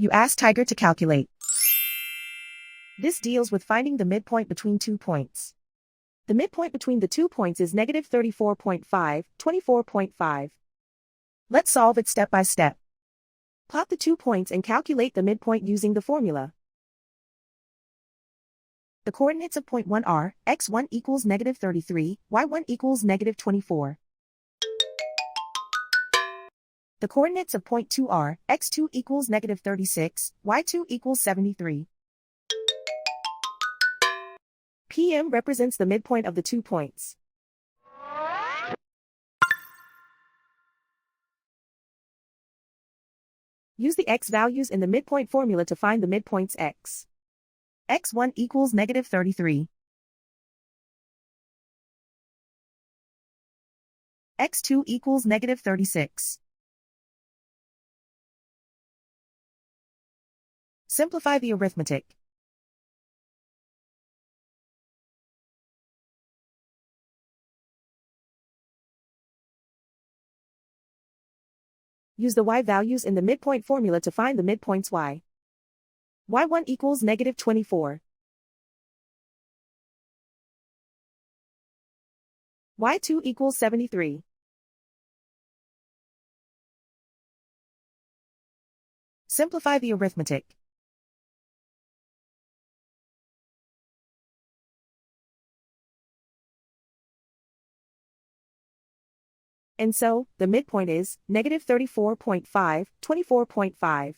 You ask Tiger to calculate. This deals with finding the midpoint between 2 points. The midpoint between the 2 points is negative 34.5, 24.5. Let's solve it step by step. Plot the 2 points and calculate the midpoint using the formula. The coordinates of point 1 are, x1 equals negative 33, y1 equals negative 24. The coordinates of point 2 are, x2 equals negative 36, y2 equals 73. PM represents the midpoint of the 2 points. Use the x values in the midpoint formula to find the midpoints x. x1 equals negative 33. x2 equals negative 36. Simplify the arithmetic. Use the y values in the midpoint formula to find the midpoints y. y1 equals negative 24. y2 equals 73. Simplify the arithmetic. And so, the midpoint is negative 34.5, 24.5.